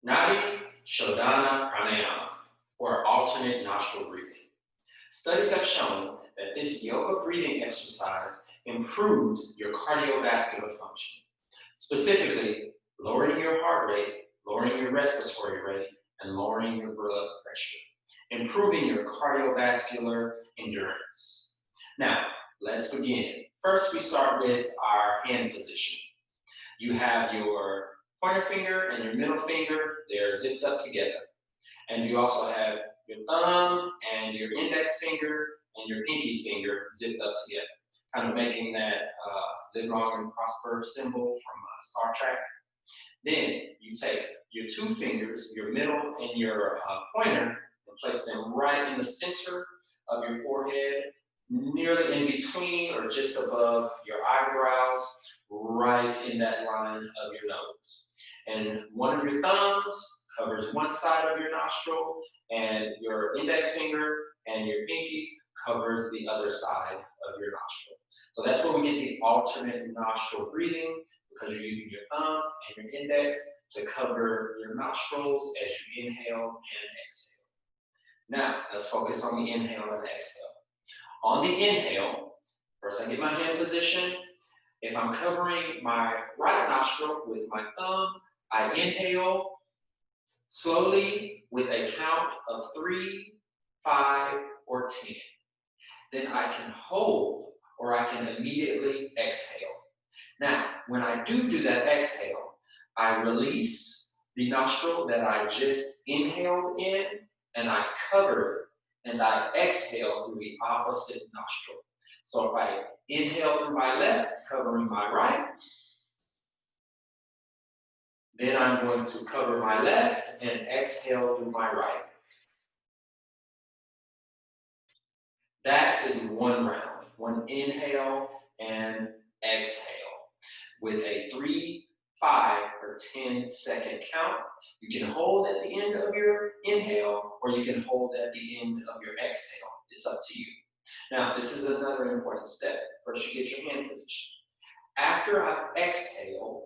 Nadi Shodhana Pranayama, or alternate nostril breathing. Studies have shown that this yoga breathing exercise improves your cardiovascular function, specifically lowering your heart rate, lowering your respiratory rate, and lowering your blood pressure, improving your cardiovascular endurance. Now, let's begin. First, we start with our hand position. You have your pointer finger and your middle finger, they're zipped up together. And you also have your thumb and your index finger and your pinky finger zipped up together, kind of making that live long and prosper symbol from Star Trek. Then you take your two fingers, your middle and your pointer, and place them right in the center of your forehead, nearly in between or just above your eyebrows, right in that line of your nose. And one of your thumbs covers one side of your nostril, and your index finger and your pinky covers the other side of your nostril. So that's where we get the alternate nostril breathing, because you're using your thumb and your index to cover your nostrils as you inhale and exhale. Now, let's focus on the inhale and exhale. On the inhale, first I get my hand position. If I'm covering my right nostril with my thumb, I inhale slowly with a count of 3, 5, or 10. Then I can hold, or I can immediately exhale. Now, when I do that exhale, I release the nostril that I just inhaled in, and I cover it, and I exhale through the opposite nostril. So if I inhale through my left, covering my right, then I'm going to cover my left and exhale through my right. That is one round, one inhale and exhale with a 3, 5, or 10-second count. You can hold at the end of your inhale, or you can hold at the end of your exhale. It's up to you. Now, this is another important step. First, you get your hand position. After I've exhaled,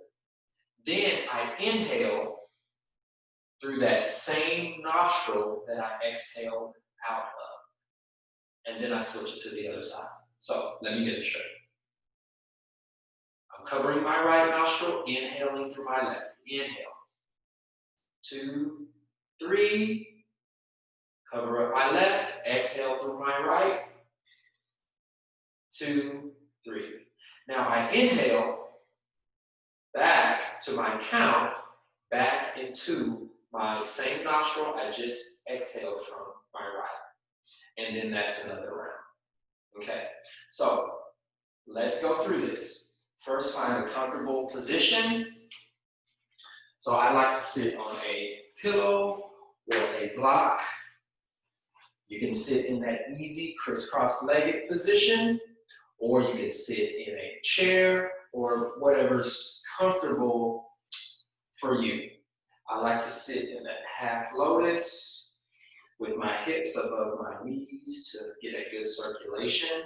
then I inhale through that same nostril that I exhaled out of. And then I switch it to the other side. So let me get it straight. I'm covering my right nostril, inhaling through my left. Inhale. 2, 3. Cover up my left, exhale through my right. 2, 3. Now I inhale back to my count, back into my same nostril I just exhaled from, my right. And then that's another round. Okay, so let's go through this. First, find a comfortable position. So I like to sit on a pillow or a block. You can sit in that easy crisscross-legged position, or you can sit in a chair or whatever's comfortable for you. I like to sit in that half lotus with my hips above my knees to get a good circulation.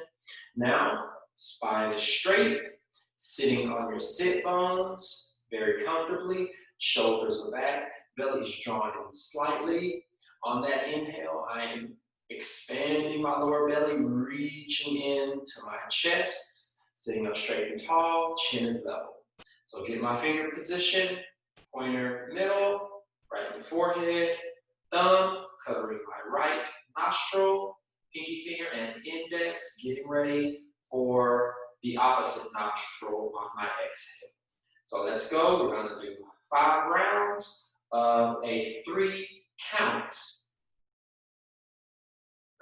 Now, spine is straight, sitting on your sit bones very comfortably, shoulders are back, belly is drawn in slightly. On that inhale, I am expanding my lower belly, reaching into my chest, sitting up straight and tall, chin is level. So get my finger position, pointer middle, right in the forehead, thumb covering my right nostril, pinky finger and index getting ready for the opposite nostril on my exhale. So let's go. We're going to do 5 rounds of a 3 count.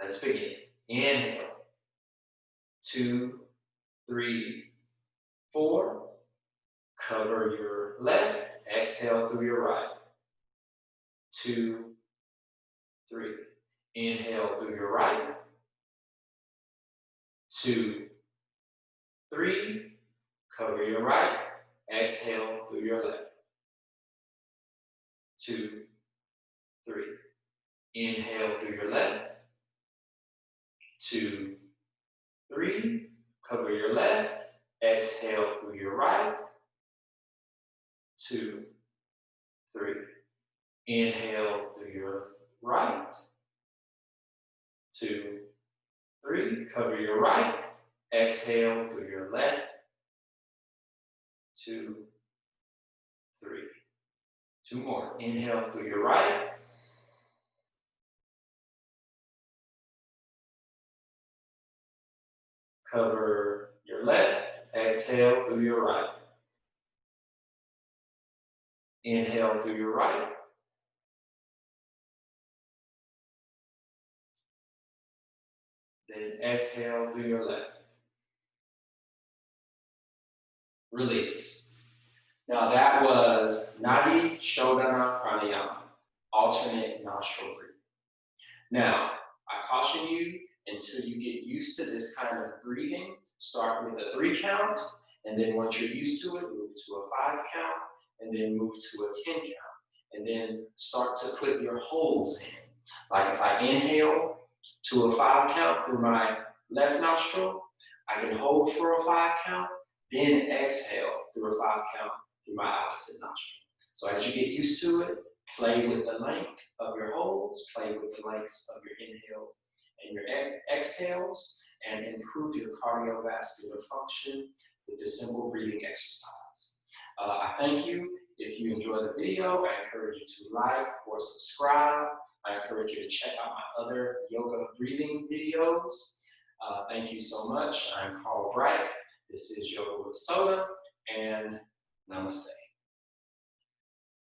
Let's begin. Inhale. 2, 3, 4. Cover your left. Exhale through your right. 2, 3. Inhale through your right. 2, 3. Cover your right. Exhale through your left. 2, 3. Inhale through your left. 2, 3. Cover your left. Exhale through your right. 2, 3. Inhale through your right. 2, 3. Cover your right. Exhale through your left. 2, 3. 2 more. Inhale through your right. Cover your left. Exhale through your right. Inhale through your right. Then exhale through your left. Release. Now that was Nadi Shodhana Pranayama, alternate nostril breathing. Now, I caution you, until you get used to this kind of breathing, start with a 3 count, and then once you're used to it, move to a 5 count, and then move to a 10 count, and then start to put your holds in. Like if I inhale to a 5 count through my left nostril, I can hold for a 5 count, then exhale through a 5 count through my opposite nostril. So as you get used to it, play with the length of your holds, play with the lengths of your inhales and your exhales, and improve your cardiovascular function with this simple breathing exercise. I thank you. If you enjoy the video, I encourage you to like or subscribe. I encourage you to check out my other yoga breathing videos. Thank you so much. I'm Carl Bright. This is Yoga with Soda, and namaste.